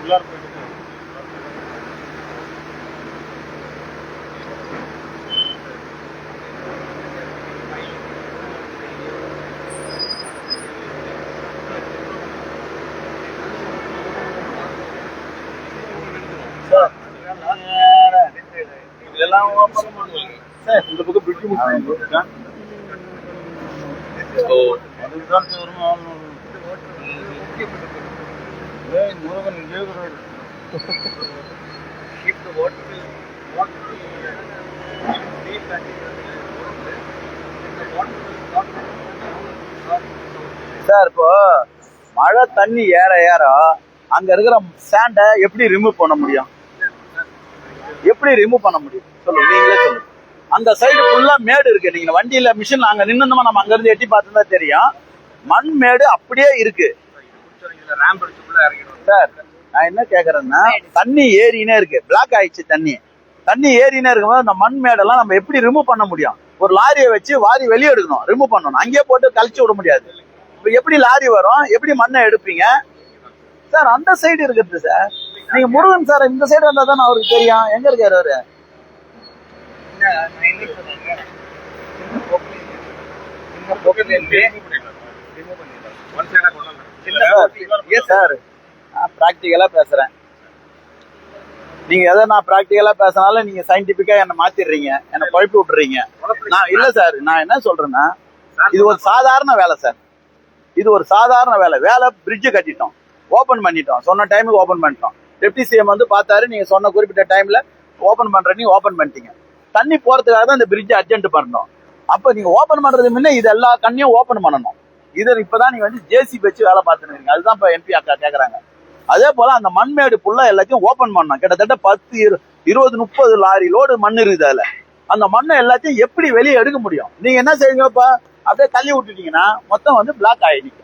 இந்த பக்கம் bridge Murugan sir இப்போ மழை தண்ணி ஏற ஏற அங்க இருக்கிற சாண்டை எப்படி ரிமூவ் பண்ண முடியும்? எப்படி ரிமூவ் பண்ண முடியும் சொல்லுங்க, நீங்களே சொல்லுங்க. அந்த சைடு ஃபுல்லா மேடு இருக்கு. நீங்க வண்டியில மிஷின் அங்க நின்னுமா நம்ம அங்க இருந்து எட்டி பார்த்துதான் தெரியும். மண் மேடு அப்படியே இருக்கு சார். நான் என்ன கேக்குறேன்னா, தண்ணி ஏறினே இருக்கு, பிளாக் ஆயிடுச்சு தண்ணி ஏறினே இருக்கும்போது அந்த மண் மேடெல்லாம் நம்ம எப்படி ரிமூவ் பண்ண முடியும்? ஒரு லாரியை வச்சு வாரி வெளியே எடுக்கணும், ரிமூவ் பண்ணணும். அங்கேயே போட்டு கழிச்சு விட முடியாது. இப்ப எப்படி லாரி வரும், எப்படி மண்ணை எடுப்பீங்க சார்? அந்த சைடு இருக்குது சார். நீங்க முருகன் சார் இந்த சைடு வந்தா தான் அவருக்கு தெரியும். எங்க இருக்காரு அவரு? சார் நான் பிராக்டிகலா பேசுறேன். நீங்க எதை நான் பிராக்டிகலா பேசினாலும் நீங்க சயின்டிபிக்கா என்ன மாத்திடுறீங்க, என்ன குழப்பி விட்டுறீங்க. நான் இல்ல சார், நான் என்ன சொல்றேன்னா, இது ஒரு சாதாரண வேலை சார். இது ஒரு சாதாரண வேலை. பிரிட்ஜ் கட்டிட்டோம், ஓபன் பண்ணிட்டோம், சொன்ன டைமுக்கு ஓபன் பண்ணிட்டோம். டெப்டி சிஎம் வந்து பார்த்தாரு, நீங்க சொன்ன குறிப்பிட்ட டைம்ல ஓபன் பண்றீங்க, ஓபன் பண்ணிட்டீங்க. தண்ணி போறதுக்காக தான் இந்த பிரிட்ஜ் அர்ஜென்ட் பண்ணணும். அப்ப நீங்க ஓபன் பண்றது முன்ன இது எல்லா தண்ணியும் ஓபன் பண்ணணும். இதை இப்பதான் நீங்க வந்து ஜேசிபி வச்சு வேலை பார்த்துருக்கீங்க. அதுதான் இப்ப எம்பி அக்கா கேக்குறாங்க. அதே போல அந்த மண்மேடு ஃபுல்லா எல்லாத்தையும் ஓபன் பண்ணணும். கிட்டத்தட்ட 10, 20, 30 லாரி லோடு மண் இருக்குது. அதுல அந்த மண்ணை எல்லாத்தையும் எப்படி வெளியே எடுக்க முடியும்? நீங்க என்ன செய்வீங்கப்ப, அப்படியே தள்ளி விட்டுட்டீங்கன்னா மொத்தம் வந்து பிளாக் ஆயிடுச்சு.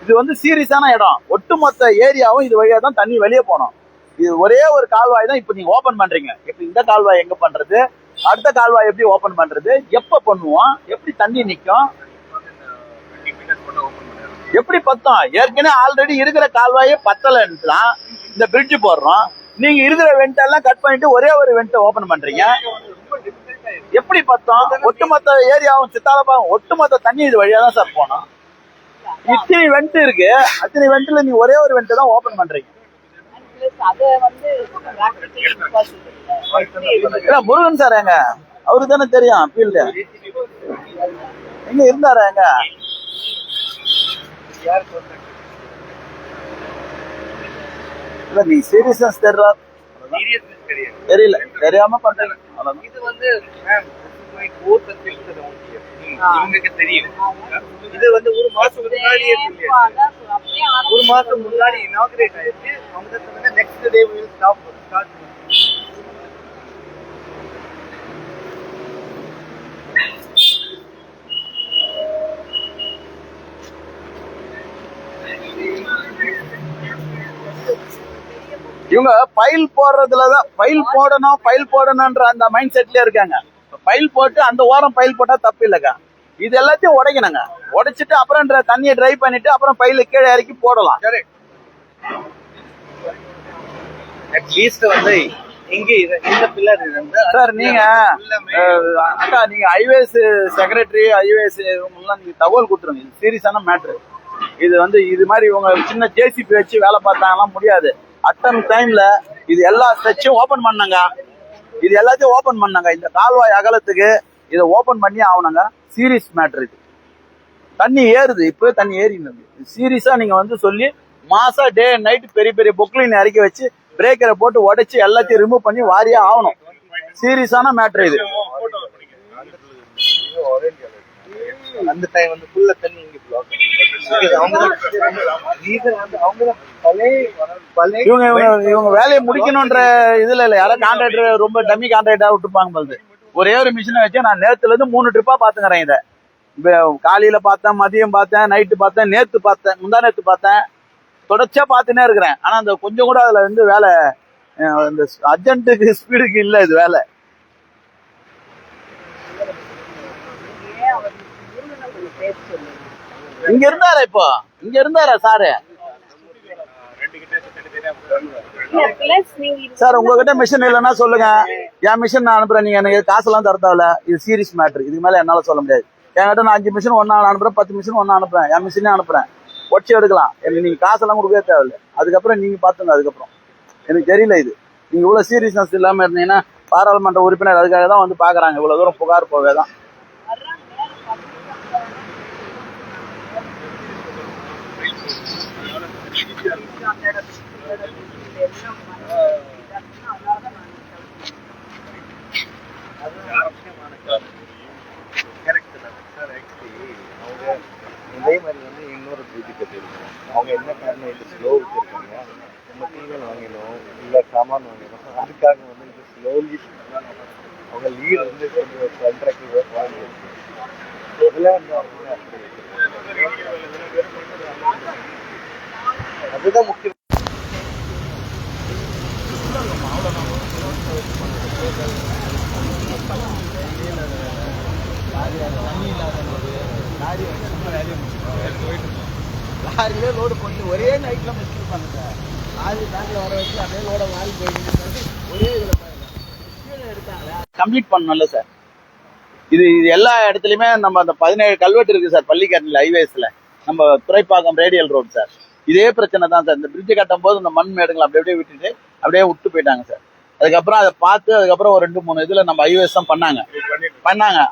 இது வந்து சீரியஸான இடம். ஒட்டுமொத்த ஏரியாவும் இது வழியா தான் தண்ணி வெளியே போனோம். இது ஒரே ஒரு கால்வாய் தான் இப்ப நீங்க ஓபன் பண்றீங்க. இப்ப இந்த கால்வாய் எங்க பண்றது, அடுத்த கால்வாய் எப்படி ஓபன் பண்றது, எப்ப பண்ணுவோம், எப்படி தண்ணி நிக்கும், எப்படி பத்தம்? ஏற்கனவே ஆல்ரெடி இருக்கிற கால்வாயே பத்தலன்னா இந்த பிரிட்ஜ் போடுறோம். நீங்க இருக்கிற வெண்ட் எல்லாம் கட் பண்ணிட்டு ஒரே ஒரு வெண்ட் ஓபன் பண்றீங்க. எப்படி பத்தம்? ஒட்டுமொத்த ஏரியாவும் சித்தாலப்பாவும் ஒட்டுமொத்த தண்ணி இது வழியா தான் சார் போனோம். இத்தனை வெண்ட் இருக்கு, அத்தனை வெண்ட்ல நீ ஒரே ஒரு வெண்ட் தான் ஓபன் பண்றீங்க. முருகன் சார் எங்க, அவருக்கு தானே தெரியும். ஃபீல்டு எங்க இருந்தாரு? எங்க இல்ல நீ சீரியஸ்னஸ் தெரியல, தெரியாம பண்றீங்க. இது வந்து தெரியும். இது வந்து ஒரு மாசம் முன்னாடி இனாகிரேட் ஆயிடுச்சு. அவங்க சொன்னாங்க நெக்ஸ்ட் டே வில் ஸ்டார்ட். இவங்க பைல் போடுறதுலதான் பைல் போடணும்ன்ற அந்த மைண்ட் செட்லயே இருக்காங்க. பைல் போட்டு அந்த ஓரம் பைல் போட்டா தப்பு இல்லக்கா. இது எல்லாத்தையும் உடைக்கணுங்க. உடைச்சிட்டு அப்புறம் தண்ணியை ட்ரை பண்ணிட்டு அப்புறம் பைல கீழே இறக்கி போடலாம். அட்லீஸ்ட் வந்து இங்க இந்த பில்லர் இருந்து சார் நீங்க அக்கா, நீங்க ஐவேஸ் செக்ரட்டரி, ஐவேஸ் இவங்கெல்லாம் நீங்க தகவல் கொடுத்துருங்க. இது சீரியஸான மேட்ரு. இது வந்து இது மாதிரி இவங்க சின்ன ஜேசிபி வச்சு வேலை பார்த்தாங்கலாம் முடியாது. அட்டன் டைம்ல இது எல்லா ஸ்ட்ரெச்சும் ஓபன் பண்ணாங்க. இது எல்லாத்தையும் ஓபன் பண்ணாங்க. இந்த கால்வாய் அகலத்துக்கு இதை ஓபன் பண்ணி ஆகணுங்க. சீரியஸ் மேட்டர் இது. தண்ணி ஏறுது, இப்போ தண்ணி ஏறினது. சீரியஸா நீங்க வந்து சொல்லி மாசா டே அண்ட் நைட் பெரிய பெரிய பொக்லின் இறக்கி வச்சு பிரேக்கரை போட்டு உடைச்சு எல்லாத்தையும் ரிமூவ் பண்ணி வாரியா ஆகணும். சீரியஸான மேட்டர் இது. அந்த டைம் வந்து ஃபுல்லா தண்ணி இங்க பிளாக். இவங்க வேலையை முடிக்கணும்ன்ற இதுல இல்ல. யாரோ கான்ட்ராக்டர் ரொம்ப டம்மி கான்ட்ராக்டா விட்டுருப்பாங்க போது. ஒரே ஒரு மிஷினை வச்சு நான் நேத்துல இருந்து 3 ட்ரிப்பா பாத்துக்கிறேன். இதை காலையில பார்த்தேன், மதியம் பார்த்தேன், நைட்டு பார்த்தேன், நேத்து பார்த்தேன், முந்தா நேத்து பார்த்தேன், தொடர்ச்சியா பார்த்துனே இருக்கிறேன். ஆனா அந்த கொஞ்சம் கூட அதுல வந்து வேலை இந்த அர்ஜென்ட்டுக்கு ஸ்பீடுக்கு இல்ல இது வேலை. இங்க இருந்தாரா? இப்போ இங்க இருந்தாரா சாரு? சார் உங்ககிட்ட மிஷின் இல்லைன்னா சொல்லுங்க, என் மிஷின் நான் அனுப்புறேன், நீங்க எனக்கு காசெல்லாம் தர தேவையில்ல. இது சீரியஸ் மேட்ரு, இதுக்கு மேல என்னால சொல்ல முடியாது. என்கிட்ட நான் 5 மிஷின் ஒன்னா அனுப்புறேன், 10 மிஷின் ஒன்னா அனுப்புறேன், என் மிஷினே அனுப்புறேன், ஒட்சி எடுக்கலாம். எனக்கு நீங்க காசெல்லாம் கொடுக்கவே தேவையில்லை. அதுக்கப்புறம் நீங்க பாத்துங்க. அதுக்கப்புறம் எனக்கு தெரியல, இது நீங்க இவ்வளவு சீரியஸ்னஸ் இல்லாம இருந்தீங்கன்னா பாராளுமன்ற உறுப்பினர் அதுக்காக தான் வந்து பாக்குறாங்க. இவ்வளவு தூரம் புகார் போவேதான். இதே மாதிரி வந்து இன்னொரு பிரிட்ஜு கட்டியிருக்கோம். அவங்க என்ன காரணம் இது ஸ்லோ வச்சுருக்காங்க, மெட்டீரியல் வாங்கினோம் இல்லை சாமான் வாங்கினோம், அதுக்காக வந்து இது ஸ்லோலி அவங்க லீடு வந்து கொஞ்சம் கான்ட்ராக்டிவ் வாங்கி இதெல்லாம் அதுதான் முக்கியம். லாரியிலே லோடு போட்டு ஒரே நைட்ல முடிச்சிருப்பாங்க சார். லாரி பேங்க்ல வர வச்சு அப்படியே லோட மாறி போயிட்டு ஒரே இதுல எடுத்தாங்களா கம்ப்ளீட் பண்ணணும்ல சார். இது எல்லா இடத்துலயுமே நம்ம அந்த 17 கல்வெட்டு இருக்கு சார் பள்ளிக்கரணையில் ஹைவேஸ்ல, நம்ம துறைப்பாக்கம் ரேடியல் ரோடு சார். இதே பிரச்சனை தான் சார். இந்த பிரிட்ஜ் கட்டும் போது இந்த மண் மேடுங்களை அப்படியே விட்டுட்டு அப்படியே விட்டு போயிட்டாங்க சார். அதுக்கப்புறம் அதை பார்த்து அதுக்கப்புறம் ஒரு 2-3 இதுல நம்ம ஹைவேஸ் தான் பண்ணாங்க.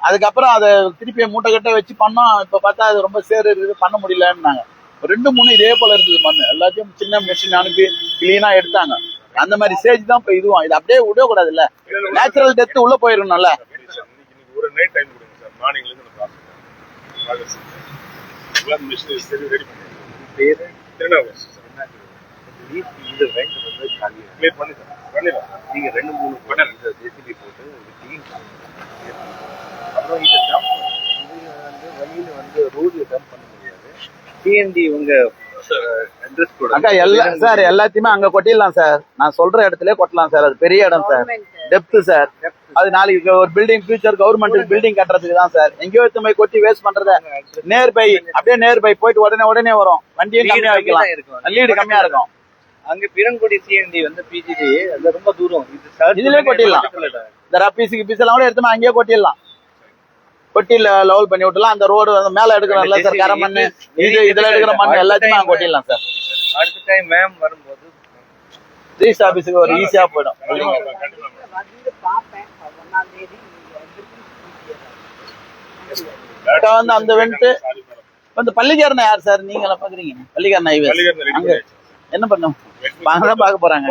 அதுக்கப்புறம் அதை திருப்பி மூட்டை கட்ட வச்சு பண்ணோம். இப்ப பார்த்தா அது ரொம்ப சேரு இருக்குது, பண்ண முடியலன்னாங்க. 2-3 இதே போல இருந்தது மண், எல்லாத்தையும் சின்ன மிஷின் அனுப்பி கிளீனா எடுத்தாங்க. அந்த மாதிரி ஸ்டேஜ் தான் இப்ப இதுவும். இது அப்படியே விடக்கூடாது இல்ல, நேச்சுரல் டெத் உள்ள போயிருக்கணும்ல. ஒரு நைட் டைம் கொடுங்க சார், மார்னிங்ல இருந்து ரெடி பேரு பண்ணிடுறேன். இந்த ரெண்ட் வந்து கிளியர் பண்ணிடலாம். நீங்க 2-3 பண்ண ஜேசிபி போட்டு டீம் அப்புறம் இதை டம்ப் வந்து வழியில வந்து ரோட்ல டம்ப் பண்ண முடியாது. டிஎன்டி உங்க அட்ரஸ் கூட அக்கா எல்லாம் சார் எல்லாத்தையுமே அங்க கொட்டிடலாம் சார். நான் சொல்ற இடத்துல கொட்டலாம் சார். அது பெரிய இடம் சார், டெப்த் சார். அது நாளைக்கு ஒரு பில்டிங் ஃபியூச்சர் கவர்மெண்ட் பில்டிங் கட்டுறதுக்கு தான் சார். எங்கேயோ எடுத்து போய் கொட்டி வேஸ்ட் பண்றத நேர்பை அப்படியே நேர்பை போயிட்டு உடனே வரும். வண்டியும் கம்மியா வைக்கலாம், லீடு கம்மியா இருக்கும். அங்க பிறன்குடி சிஎன்டி வந்து பிஜிடி அது ரொம்ப தூரம். இதுலயே கொட்டிடலாம். இந்த ரப்பீஸுக்கு பீஸ் எல்லாம் கூட எடுத்து அங்கேயே கொட்டிடலாம். கொட்டி லெவல் பண்ணி விட்டுலாம். அந்த ரோடு மேல எடுக்கிறோம்ல சார், கரை மண் இதுல எடுக்கிற மண் எல்லாத்தையுமே நாங்க கொட்டிடலாம் சார். அடுத்த டைம் மேம் வரும்போது ரீச் ஆபீஸுக்கு ஒரு ஈஸியா போயிடும். வந்து அந்த வெண்ட் வந்து பள்ளிக்கரணை யார் சார் நீங்க எல்லாம் பாக்குறீங்க? பள்ளிக்கரணை அங்க என்ன பண்ணும்? வாங்க தான் பாக்க போறாங்க.